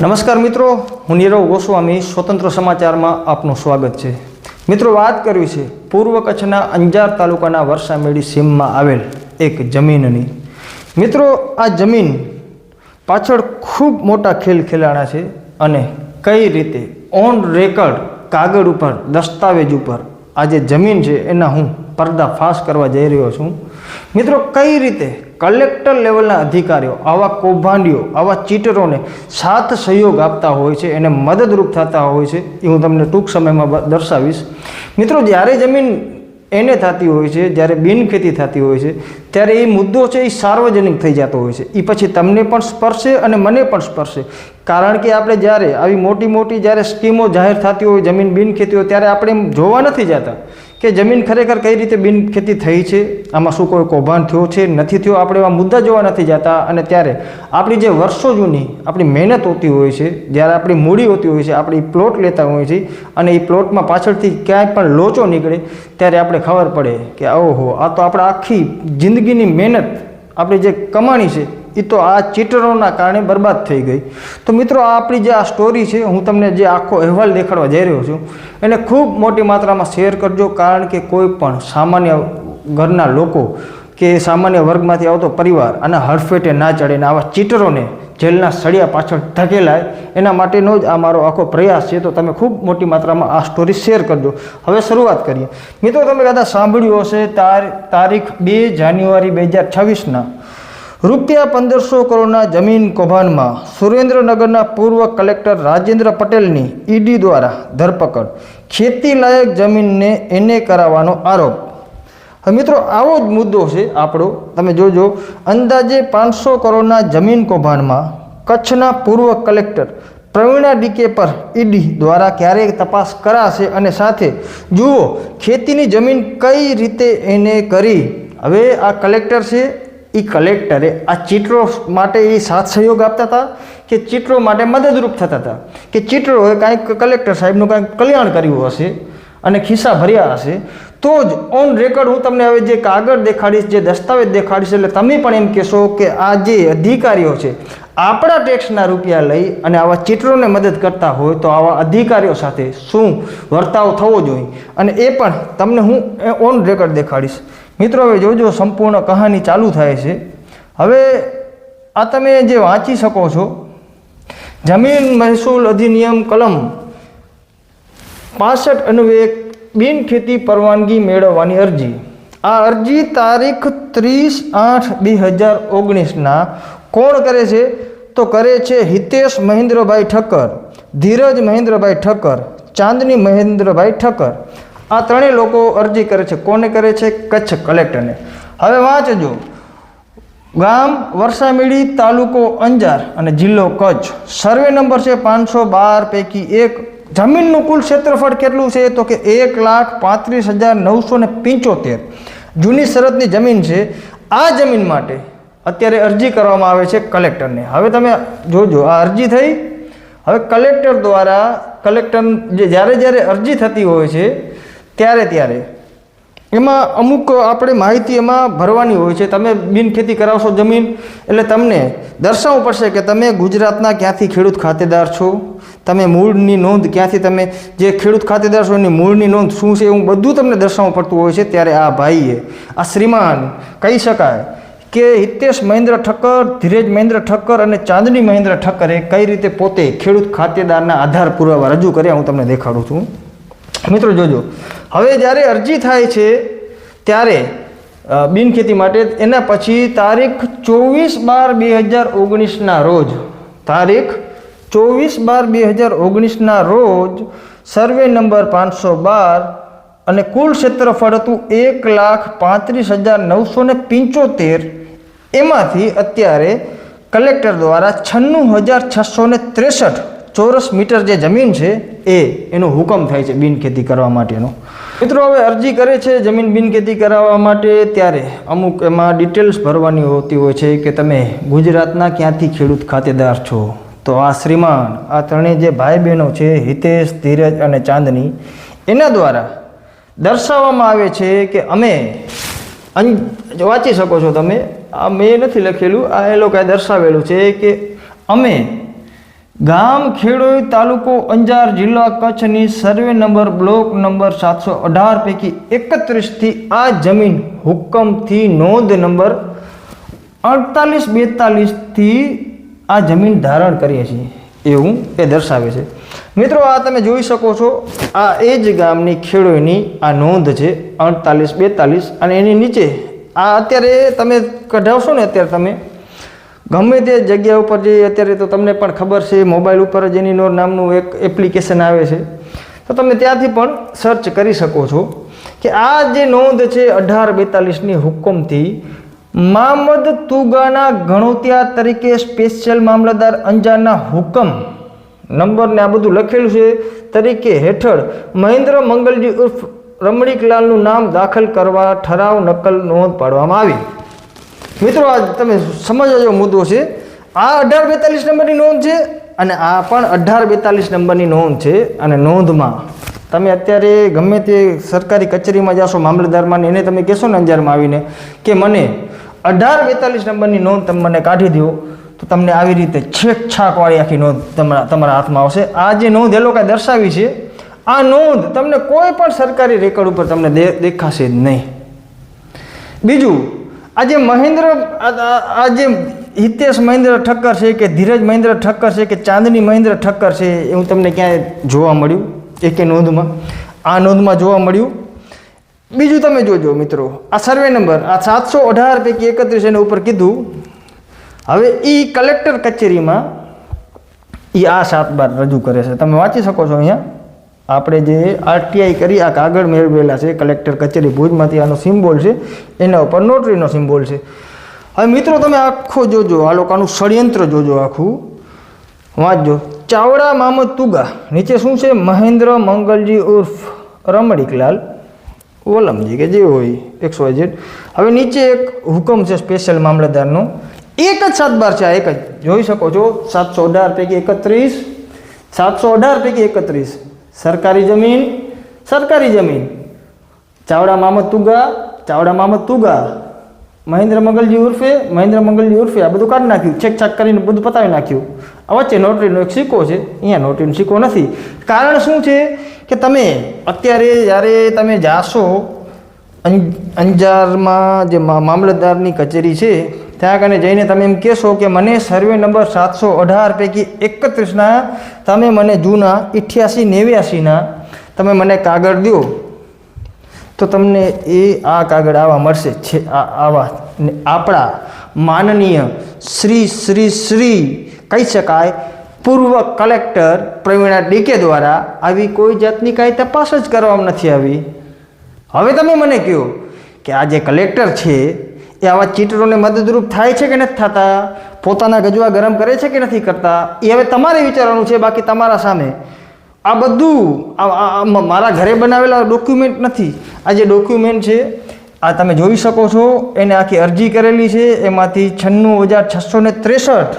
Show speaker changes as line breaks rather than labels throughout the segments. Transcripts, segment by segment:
નમસ્કાર મિત્રો, હું નીરવ ગોસ્વામી સ્વતંત્ર સમાચારમાં આપનું સ્વાગત છે। મિત્રો, વાત કરવી છે પૂર્વ કચ્છના અંજાર તાલુકાના વરસામેડી સીમમાં આવેલ એક જમીનની। મિત્રો, આ જમીન પાછળ ખૂબ મોટા ખેલ ખેલાણા છે અને કઈ રીતે ઓન રેકર્ડ કાગળ ઉપર દસ્તાવેજ ઉપર આ જે જમીન છે એના હું પર્દાફાશ કરવા જઈ રહ્યો છું। મિત્રો, કઈ રીતે કલેક્ટર લેવલના અધિકારીઓ આવા કૌભાંડીઓ આવા ચીટરોને સાથ સહયોગ આપતા હોય છે, એને મદદરૂપ થતા હોય છે, એ હું તમને ટૂંક સમયમાં દર્શાવીશ। મિત્રો, જ્યારે જમીન એને થતી હોય છે, જ્યારે બિનખેતી થતી હોય છે, ત્યારે એ મુદ્દો છે એ સાર્વજનિક થઈ જતો હોય છે। એ પછી તમને પણ સ્પર્શે અને મને પણ સ્પર્શે, કારણ કે આપણે જ્યારે આવી મોટી મોટી જ્યારે સ્કીમો જાહેર થતી હોય, જમીન બિનખેતી હોય, ત્યારે આપણે એમ જોવા નથી જતા કે જમીન ખરેખર કઈ રીતે બિનખેતી થઈ છે, આમાં શું કોઈ કૌભાંડ થયો છે નથી થયો, આપણે એવા મુદ્દા જોવા નથી જતા। અને ત્યારે આપણી જે વર્ષો જૂની આપણી મહેનત હોતી હોય છે, જ્યારે આપણી મૂડી હોતી હોય છે, આપણે પ્લોટ લેતા હોઈએ છીએ અને એ પ્લોટમાં પાછળથી ક્યાંય પણ લોચો નીકળે ત્યારે આપણે ખબર પડે કે ઓહો, આ તો આપણા આખી જિંદગીની મહેનત, આપણી જે કમાણી છે એ તો આ ચીટરોના કારણે બરબાદ થઈ ગઈ। તો મિત્રો, આ આપણી જે આ સ્ટોરી છે, હું તમને જે આખો અહેવાલ દેખાડવા જઈ રહ્યો છું એને ખૂબ મોટી માત્રામાં શેર કરજો, કારણ કે કોઈ પણ સામાન્ય ઘરના લોકો કે સામાન્ય વર્ગમાંથી આવતો પરિવાર આના હડફેટે ના ચડે ને આવા ચીટરોને જેલના સળિયા પાછળ ધકેલાય, એના માટેનો જ આ મારો આખો પ્રયાસ છે। તો તમે ખૂબ મોટી માત્રામાં આ સ્ટોરી શેર કરજો। હવે શરૂઆત કરીએ। મિત્રો, તમે કદાચ સાંભળ્યું હશે તારીખ 2 જાન્યુઆરી 2026ના રૂપિયા 1500 કરોડના જમીન કૌભાંડમાં સુરેન્દ્રનગરના પૂર્વ કલેક્ટર રાજેન્દ્ર પટેલની ઈડી દ્વારા ધરપકડ, ખેતી લાયક જમીનને એને કરાવવાનો આરોપ। હવે મિત્રો, આવો જ મુદ્દો છે આપણો। તમે જોજો, અંદાજે 500 કરોડના જમીન કૌભાંડમાં કચ્છના પૂર્વ કલેક્ટર પ્રવીણા ડીકે પર ઈડી દ્વારા ક્યારે તપાસ કરાશે અને સાથે જુઓ ખેતીની જમીન કઈ રીતે એને કરી। હવે આ કલેક્ટર છે, એ કલેક્ટરે આ ચીટરો માટે એ સાથ સહયોગ આપતા હતા કે ચીટરો માટે મદદરૂપ થતા હતા કે ચીટરોએ કાંઈક કલેક્ટર સાહેબનું કાંઈક કલ્યાણ કર્યું હશે અને ખિસ્સા ભર્યા હશે, તો જ ઓન રેકર્ડ હું તમને હવે જે કાગળ દેખાડીશ, જે દસ્તાવેજ દેખાડીશ, એટલે તમે પણ એમ કહેશો કે આ જે અધિકારીઓ છે આપણા ટેક્સના રૂપિયા લઈ અને આવા ચીટરોને મદદ કરતા હોય તો આવા અધિકારીઓ સાથે શું વર્તાવ થવો જોઈએ, અને એ પણ તમને હું ઓન રેકર્ડ દેખાડીશ। મિત્રો, હવે જોજો, સંપૂર્ણ કહાની ચાલુ થાય છે। હવે આ તમે જે વાંચી શકો છો, જમીન મહેસૂલ અધિનિયમ કલમ 65 અન્વયે બિનખેતી પરવાનગી મેળવવાની અરજી। આ અરજી તારીખ 30/8/2019ના કોણ કરે છે? તો કરે છે હિતેશ મહેન્દ્રભાઈ ઠક્કર, ધીરજ મહેન્દ્રભાઈ ઠક્કર, ચાંદની મહેન્દ્રભાઈ ઠક્કર। આ ત્રણેય લોકો અરજી કરે છે। કોને કરે છે? કચ્છ કલેક્ટરને। હવે વાંચજો, ગામ વરસામેડી, તાલુકો અંજાર અને જિલ્લો કચ્છ, સર્વે નંબર છે 512 પૈકી 1। જમીનનું કુલ ક્ષેત્રફળ કેટલું છે? તો કે 1,35,975 જૂની શરતની જમીન છે। આ જમીન માટે અત્યારે અરજી કરવામાં આવે છે કલેક્ટરને। હવે તમે જોજો, આ અરજી થઈ, હવે કલેક્ટર દ્વારા કલેક્ટર જ્યારે અરજી થતી હોય છે ત્યારે એમાં અમુક આપણે માહિતી એમાં ભરવાની હોય છે। તમે બિનખેતી કરાવશો જમીન, એટલે તમને દર્શાવવું પડશે કે તમે ગુજરાતના ક્યાંથી ખેડૂત ખાતેદાર છો, તમે મૂળની નોંધ ક્યાંથી, તમે જે ખેડૂત ખાતેદાર છો એની મૂળની નોંધ શું છે, એવું બધું તમને દર્શાવવું પડતું હોય છે। ત્યારે આ ભાઈએ, આ શ્રીમાન કહી શકાય કે હિતેશ મહેન્દ્ર ઠક્કર, ધીરજ મહેન્દ્ર ઠક્કર અને ચાંદની મહેન્દ્ર ઠક્કરે કઈ રીતે પોતે ખેડૂત ખાતેદારના આધાર પુરાવા રજૂ કર્યા, હું તમને દેખાડું છું। મિત્રો, જોજો, હવે જ્યારે અરજી થાય છે ત્યારે બિનખેતી માટે, એના પછી તારીખ 24/12/2019ના રોજ, તારીખ 24/12/2019ના રોજ સર્વે નંબર 512 અને કુલ ક્ષેત્રફળ હતું 1,35,975। એમાંથી અત્યારે કલેક્ટર દ્વારા 96,663 ચોરસ મીટર જે જમીન છે એનો હુકમ થાય છે બિનખેતી કરવા માટેનો। મિત્રો, હવે અરજી કરે છે જમીન બિનખેતી કરાવવા માટે, ત્યારે અમુક એમાં ડિટેલ્સ ભરવાની હોતી હોય છે કે તમે ગુજરાતના ક્યાંથી ખેડૂત ખાતેદાર છો। તો આ શ્રીમાન, આ ત્રણેય જે ભાઈ બહેનો છે, હિતેશ, ધીરજ અને ચાંદની, એના દ્વારા દર્શાવવામાં આવે છે કે અમે, વાંચી શકો છો તમે, આ મેં નથી લખેલું, આ એ લોકોએ દર્શાવેલું છે કે અમે ગામ ખેડોઈ તાલુકો અંજાર જિલ્લા કચ્છની સર્વે નંબર બ્લોક નંબર 718 પૈકી 31થી આ જમીન હુકમથી નોંધ નંબર 4842થી આ જમીન ધારણ કરીએ છીએ એવું એ દર્શાવે છે। મિત્રો આ તમે જોઈ શકો છો, આ એ જ ગામની ખેડોઈની આ નોંધ છે 4842 અને એની નીચે આ અત્યારે તમે કઢાવશો ને, અત્યારે તમે ગમે તે જગ્યા ઉપર જે અત્યારે તો તમને પણ ખબર છે, મોબાઈલ ઉપર જ એની નામનું એક એપ્લિકેશન આવે છે, તો તમે ત્યાંથી પણ સર્ચ કરી શકો છો કે આ જે નોંધ છે 1842ની હુકમથી મામદ તુગાના ગણોતિયા તરીકે સ્પેશિયલ મામલતદાર અંજારના હુકમ નંબરને આ બધું લખેલું છે તરીકે હેઠળ મહેન્દ્ર મંગલજી ઉર્ફ રમણીકલાલનું નામ દાખલ કરવા ઠરાવ નકલ નોંધ પાડવામાં આવી। મિત્રો આ તમે સમજવા જેવો મુદ્દો છે। આ 1842 નંબરની નોંધ છે અને આ પણ 1842 નંબરની નોંધ છે। અને નોંધમાં તમે અત્યારે ગમે તે સરકારી કચેરીમાં જશો, મામલતદારમાં, એને તમે કહેશો ને અંજારમાં આવીને કે મને 1842 નંબરની નોંધ તમે મને કાઢી દો, તો તમને આવી રીતે છેકછાકવાળી આખી નોંધ તમારા હાથમાં આવશે। આ જે નોંધ એ લોકોએ દર્શાવી છે, આ નોંધ તમને કોઈ પણ સરકારી રેકોર્ડ ઉપર તમને દેખાશે જ નહીં। બીજું, આજે મહેન્દ્ર આ જે હિતેશ મહેન્દ્ર ઠક્કર છે કે ધીરજ મહેન્દ્ર ઠક્કર છે કે ચાંદની મહેન્દ્ર ઠક્કર છે, એવું તમને ક્યાંય જોવા મળ્યું એકે નોંધમાં? આ નોંધમાં જોવા મળ્યું? બીજું તમે જોજો મિત્રો, આ સર્વે નંબર આ 718 પૈકી 31 એના ઉપર કીધું। હવે એ કલેક્ટર કચેરીમાં એ આ 7/12 રજૂ કરે છે, તમે વાંચી શકો છો। અહીંયા આપણે જે આરટીઆઈ કરી આ કાગળ મેળવેલા છે કલેક્ટર કચેરી ભુજમાંથી, આનો સિમ્બોલ છે, એના ઉપર નોટરીનો સિમ્બોલ છે। હવે મિત્રો તમે આખો જોજો, આ લોકોનું ષડયંત્ર જોજો, આખું વાંચજો। ચાવડા મામદ તુગા, નીચે શું છે? મહેન્દ્ર મંગલજી ઉર્ફ રમણીકલાલ ઓલમજી કે જે હોય XYZ। હવે નીચે એક હુકમ છે સ્પેશિયલ મામલતદારનો, એક જ 7/12 છે, આ એક જ જોઈ શકો છો। 718 પૈકી 31, 718 પૈકી 31 સરકારી જમીન, ચાવડા મામદ તુગા, મહેન્દ્ર મંગલજી ઉર્ફે આ બધું કાઢી નાખ્યું, છેકછાક કરીને બધું પતાવી નાખ્યું। આ વચ્ચે નોટરીનો એક સિક્કો છે, અહીંયા નોટરીનો સિક્કો નથી। કારણ શું છે કે તમે અત્યારે જ્યારે તમે જાશો અંજારમાં જે મામલતદારની કચેરી છે, ત્યાં કને જઈને તમે એમ કહેશો કે મને સર્વે નંબર 718 પૈકી 31ના તમે મને જૂના 88-89ના તમે મને કાગળ દો, તો તમને આ કાગળ આવા મળશે છે। આવા આપણા માનનીય શ્રી કહી શકાય પૂર્વ કલેક્ટર પ્રવીણા ડીકે દ્વારા આવી કોઈ જાતની કાંઈ તપાસ જ કરવામાં નથી આવી। હવે તમે મને કહો કે આ જે કલેક્ટર છે એ આવા ચીટરોને મદદરૂપ થાય છે કે નથી થતા? પોતાના ગજવા ગરમ કરે છે કે નથી કરતા? એ હવે તમારે વિચારવાનું છે। બાકી તમારા સામે આ બધું મારા ઘરે બનાવેલા ડોક્યુમેન્ટ નથી, આ જે ડોક્યુમેન્ટ છે આ તમે જોઈ શકો છો। એને આખી અરજી કરેલી છે, એમાંથી 96,663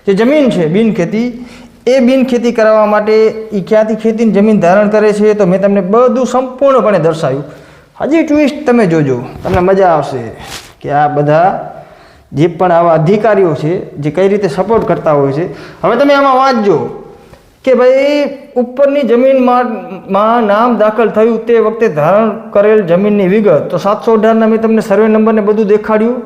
જે જમીન છે બિનખેતી, એ બિનખેતી કરાવવા માટે એ ક્યાંથી ખેતીની જમીન ધારણ કરે છે, તો મેં તમને બધું સંપૂર્ણપણે દર્શાવ્યું। હજી ટ્વિસ્ટ તમે જોજો, તમને મજા આવશે કે આ બધા જે પણ આવા અધિકારીઓ છે જે કઈ રીતે સપોર્ટ કરતા હોય છે। હવે તમે આમાં વાંચજો કે ભાઈ ઉપરની જમીનમાં નામ દાખલ થયું તે વખતે ધારણ કરેલ જમીનની વિગત, તો 718ના મેં તમને સર્વે નંબરને બધું દેખાડ્યું।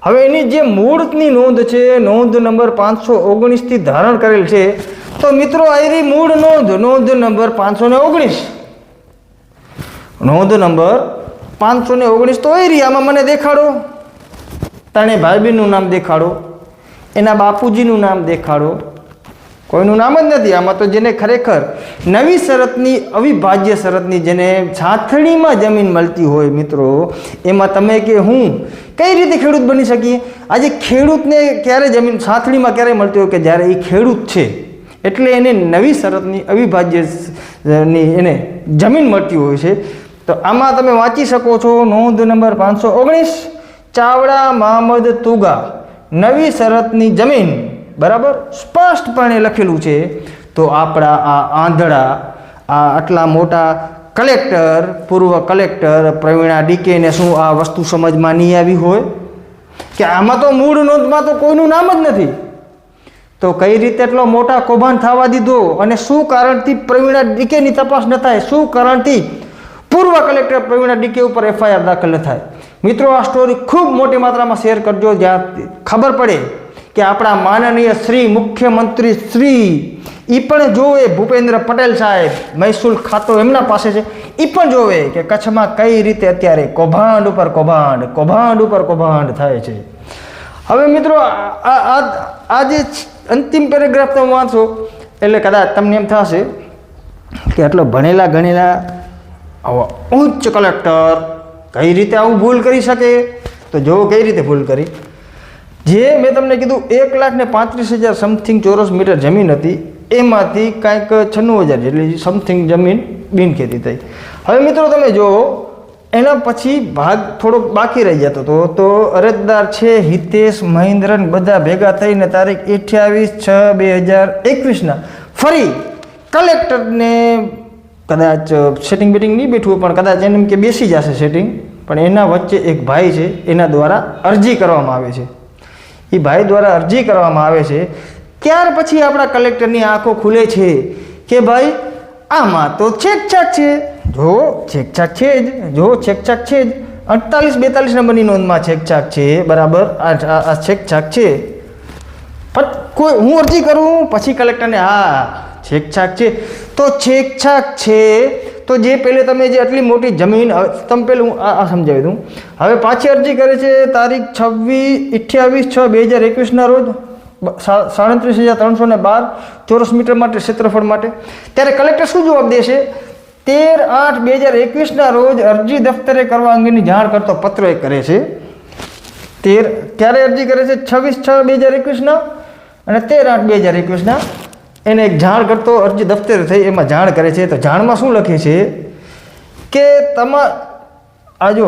હવે એની જે મૂળની નોંધ છે, નોંધ નંબર 519થી ધારણ કરેલ છે, તો મિત્રો આ મૂળ નોંધ નંબર 519, નોંધ નંબર 519 તો આમાં મને દેખાડો, તને ભાઈ બહેનનું નામ દેખાડો, એના બાપુજીનું નામ દેખાડો, કોઈનું નામ જ નથી આમાં। તો જેને ખરેખર નવી શરતની અવિભાજ્ય શરતની જેને સાથણીમાં જમીન મળતી હોય મિત્રો, એમાં તમે કે હું કઈ રીતે ખેડૂત બની શકીએ? આજે ખેડૂતને ક્યારે જમીન સાથણીમાં ક્યારે મળતી હોય કે જ્યારે એ ખેડૂત છે, એટલે એને નવી શરતની અવિભાજ્યની એને જમીન મળતી હોય છે। તો આમાં તમે વાંચી શકો છો, નોંધ નંબર 519 ચાવડા મામદ તુગા નવી શરતની જમીન, બરાબર સ્પષ્ટપણે લખેલું છે। તો આપણા આ આંધળા આટલા મોટા કલેક્ટર, પૂર્વ કલેક્ટર પ્રવીણા ડીકેને શું આ વસ્તુ સમજમાં નહીં આવી હોય કે આમાં તો મૂળ નોંધમાં તો કોઈનું નામ જ નથી? તો કઈ રીતે એટલો મોટા કૌભાંડ થવા દીધો અને શું કારણથી પ્રવીણા ડીકેની તપાસ ન થાય, શું કારણથી પૂર્વ કલેક્ટર પ્રવીણા ડીકે ઉપર એફઆઈઆર દાખલ ન થાય? મિત્રો, આ સ્ટોરી ખૂબ મોટી માત્રામાં શેર કરજો, જ્યાં ખબર પડે કે આપણા માનનીય શ્રી મુખ્યમંત્રી શ્રી એ પણ જોવે, ભૂપેન્દ્ર પટેલ સાહેબ મહેસૂલ ખાતો એમના પાસે છે, એ પણ જોવે કે કચ્છમાં કઈ રીતે અત્યારે કૌભાંડ ઉપર કૌભાંડ, કૌભાંડ ઉપર કૌભાંડ થાય છે. હવે મિત્રો, આ જે અંતિમ પેરેગ્રાફ તમે વાંચો એટલે કદાચ તમને એમ થશે કે આટલો ભણેલા ગણેલા ઉચ્ચ કલેક્ટર કઈ રીતે આવું ભૂલ કરી શકે? તો જો કઈ રીતે ભૂલ કરી. જે મેં તમને કીધું 1,35,000 સમથિંગ ચોરસ મીટર જમીન હતી, એમાંથી કાંઈક 96,000 જેટલી સમથિંગ જમીન બિનખેતી થઈ. હવે મિત્રો તમે જુઓ, એના પછી ભાગ થોડોક બાકી રહી જતો હતો, તો અરજદાર છે હિતેશ મહેન્દ્રન બધા ભેગા થઈને તારીખ 28/6/2021 ફરી કલેક્ટરને કદાચ સેટિંગ બેટિંગ નહીં બેઠવું, પણ કદાચ એને કે બેસી જશે સેટિંગ, પણ એના વચ્ચે એક ભાઈ છે એના દ્વારા અરજી કરવામાં આવે છે. એ ભાઈ દ્વારા અરજી કરવામાં આવે છે. ત્યાર પછી આપણા કલેક્ટરની આંખો ખુલે છે કે ભાઈ આમાં તો છેકછાક છે. જો છેકછાક છે જ, જો છેકછાક છે જ, 48-42 નંબરની નોંધમાં છેકછાક છે, બરાબર. આ છેકછાક છે, પણ કોઈ હું અરજી કરું પછી કલેક્ટરને હા છેકછાક છે, તો છેકછાક છે તો જે પહેલે તમે જે આટલી મોટી જમીન, તમે પહેલું આ સમજાવી દઉં. હવે પાછી અરજી કરે છે તારીખ 28/6/2021 રોજ 37,312 ચોરસ મીટર માટે ક્ષેત્રફળ માટે. ત્યારે કલેક્ટર શું જવાબ દેશે? 13/8/2021 રોજ અરજી દફતરે કરવા અંગેની જાણ કરતો પત્ર એક કરે છે. ક્યારે અરજી કરે છે? 26/6/2021 અને 13/8/2021 એને એક જાણ કરતો અરજી દફતરે થઈ, એમાં જાણ કરે છે. તો જાણમાં શું લખે છે કે આ જો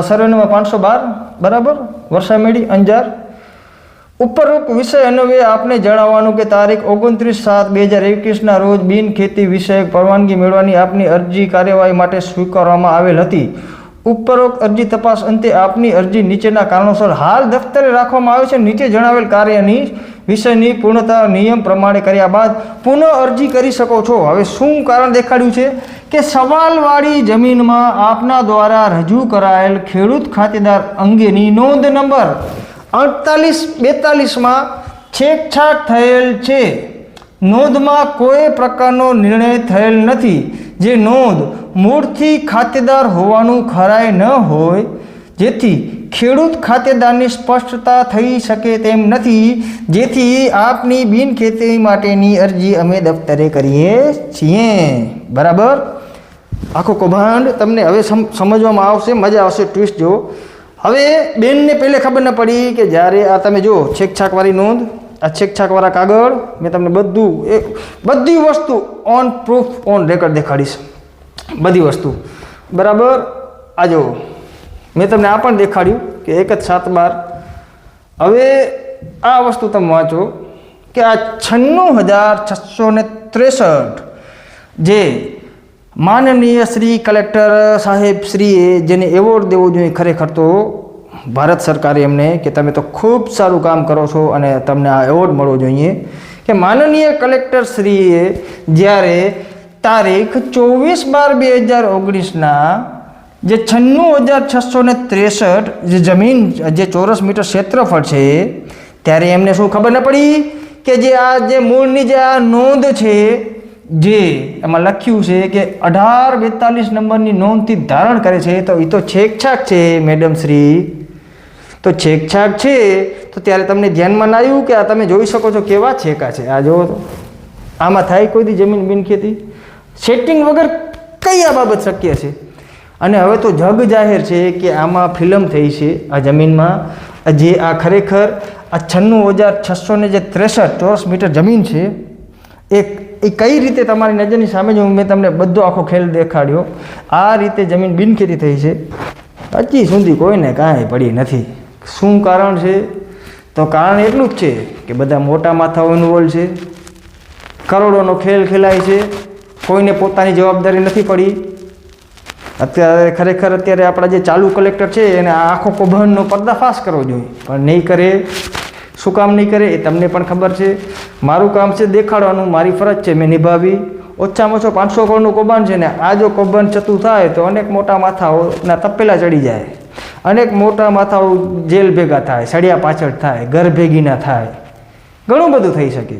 સર્વે નંબર 512, બરાબર, વર્ષામેડી અંજાર. ઉપરોક્ત વિષય અન્વયે આપને જણાવવાનું કે તારીખ 29/7/2021 રોજ બિન ખેતી વિષયક પરવાનગી મેળવવાની આપની અરજી કાર્યવાહી માટે સ્વીકારવામાં આવેલ હતી. ઉપરોક્ત અરજી તપાસ અંતે આપની અરજી નીચેના કારણોસર હાલ દફતરે રાખવામાં આવે છે. નીચે જણાવેલ કાર્યની વિષયની પૂર્ણતા નિયમ પ્રમાણે કર્યા બાદ પુનઃ અરજી કરી શકો છો. હવે શું કારણ દેખાડ્યું છે કે સવાલવાળી જમીનમાં આપના દ્વારા રજૂ કરાયેલ ખેડૂત ખાતેદાર અંગેની નોંધ નંબર 48-42 છેકછાક થયેલ છે. નોંધમાં કોઈ પ્રકારનો નિર્ણય થયેલ નથી. જે નોંધ મૂળથી ખાતેદાર હોવાનું ખરાઈ ન હોય, જેથી ખેડૂત ખાતેદારની સ્પષ્ટતા થઈ શકે તેમ નથી. જેથી આપની બિનખેતી માટેની અરજી અમે દફતરે કરીએ છીએ. બરાબર. આખો કૌભાંડ તમને હવે સમજવામાં આવશે, મજા આવશે. ટ્વિસ્ટ જો. હવે બેનને પહેલે ખબર ન પડી કે જ્યારે આ તમે જો છેકછાકવાળી નોંધ, આ છેકછાકવાળા કાગળ, મેં તમને બધી વસ્તુ ઓન પ્રૂફ ઓન રેકોર્ડ દેખાડીશ, બધી વસ્તુ, બરાબર. આ જો મેં તમને આ પણ દેખાડ્યું કે 1/7/12. હવે આ વસ્તુ તમે વાંચો કે આ 96,663 જે માનનીય શ્રી કલેક્ટર સાહેબ શ્રીએ જેને એવોર્ડ દેવો જોઈએ, ખરેખર તો ભારત સરકારે એમને કે તમે તો ખૂબ સારું કામ કરો છો અને તમને આ એવોર્ડ મળવો જોઈએ, કે માનનીય કલેક્ટર શ્રીએ જ્યારે તારીખ 24/12/2019 જે 96,663 જે જમીન, જે ચોરસ મીટર ક્ષેત્રફળ છે, ત્યારે એમને શું ખબર ન પડી કે જે આ જે મૂળની જે આ નોંધ છે, જે એમાં લખ્યું છે કે 18/42 નંબરની નોંધથી ધારણ કરે છે, તો એ તો છેકછાક છે મેડમ શ્રી. તો છેકછાક છે તો ત્યારે તમને ધ્યાનમાં ના આવ્યું કે આ તમે જોઈ શકો છો કેવા છેકા છે. આ જુઓ તો આમાં થાય કોઈ દી જમીન બિનખેતી? સેટિંગ વગર કઈ આ બાબત શક્ય છે? અને હવે તો જગ જાહેર છે કે આમાં ફિલ્મ થઈ છે આ જમીનમાં. જે આ ખરેખર આ 96,663 ચોરસ મીટર જમીન છે, એ કઈ રીતે તમારી નજરની સામે જ મેં તમને બધો આખો ખેલ દેખાડ્યો. આ રીતે જમીન બિનખેતી થઈ છે, હજી સુધી કોઈને કાંઈ પડી નથી. શું કારણ છે? તો કારણ એટલું જ છે કે બધા મોટા માથાઓ ઇન્વોલ્વ છે, કરોડોનો ખેલ ખેલાય છે, કોઈને પોતાની જવાબદારી નથી પડી. અત્યારે આપણા જે ચાલુ કલેક્ટર છે એને આખો કૌભાંડનો પર્દાફાશ કરવો જોઈએ, પણ નહીં કરે. શું કામ નહીં કરે એ તમને પણ ખબર છે. મારું કામ છે દેખાડવાનું, મારી ફરજ છે મેં નિભાવી. ઓછામાં ઓછો 500 કરોડનું કૌભાંડ છે ને આ જો કૌભાંડ ચતું થાય તો અનેક મોટા માથાઓના તપેલા ચડી જાય, અનેક મોટા માથાઓ જેલ ભેગા થાય, સળિયા પાછળ થાય, ઘર ભેગી ના થાય, ઘણું બધું થઈ શકે.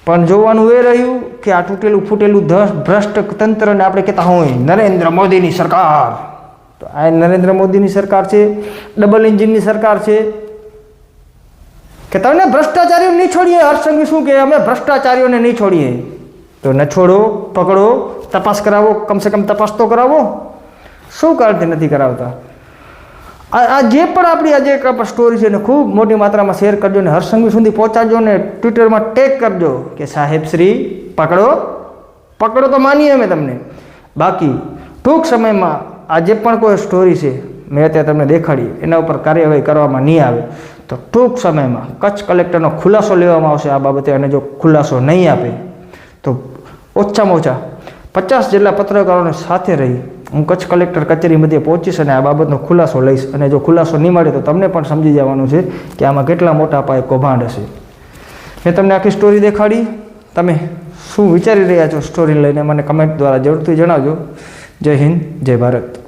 પણ જોવાનું એ રહ્યું કે આ તૂટેલું ફૂટેલું ભ્રષ્ટ તંત્રને આપણે કહેતા હોય નરેન્દ્ર મોદીની સરકાર, તો આ નરેન્દ્ર મોદીની સરકાર છે, ડબલ એન્જિનની સરકાર છે કે તમને ભ્રષ્ટાચારીઓ નહીં છોડીએ. હર્ષસંઘવી શું કહે, અમે ભ્રષ્ટાચારીઓને નહીં છોડીએ. તો ન છોડો, પકડો, તપાસ કરાવો, કમસે કમ તપાસ તો કરાવો. શું કારણથી નથી કરાવતા? આ જે પણ આપણી આજે એક સ્ટોરી છે ને ખૂબ મોટી માત્રામાં શેર કરજો ને હર્ષસંઘવી સુધી પહોંચાડજો ને ટ્વિટરમાં ટેગ કરજો કે સાહેબ શ્રી પકડો, પકડો તો માનીએ અમે તમને. બાકી ટૂંક સમયમાં આ જે પણ કોઈ સ્ટોરી છે મેં અત્યારે તમને દેખાડી એના ઉપર કાર્યવાહી કરવામાં નહીં આવે તો ટૂંક સમયમાં કચ્છ કલેક્ટરનો ખુલાસો લેવામાં આવશે આ બાબતે. અને જો ખુલાસો નહીં આપે તો ઓછામાં ઓછા 50 જેટલા પત્રકારોને સાથે રહી હું કચ્છ કલેક્ટર કચેરી મધ્યે પહોંચીશ અને આ બાબતનો ખુલાસો લઈશ. અને જો ખુલાસો નહીં મળે તો તમને પણ સમજી જવાનું છે કે આમાં કેટલા મોટા પાયે કૌભાંડ હશે. મેં તમને આખી સ્ટોરી દેખાડી. તમે શું વિચારી રહ્યા છો સ્ટોરી લઈને મને કમેન્ટ દ્વારા જરૂરથી જણાવજો. જય હિન્દ, જય ભારત.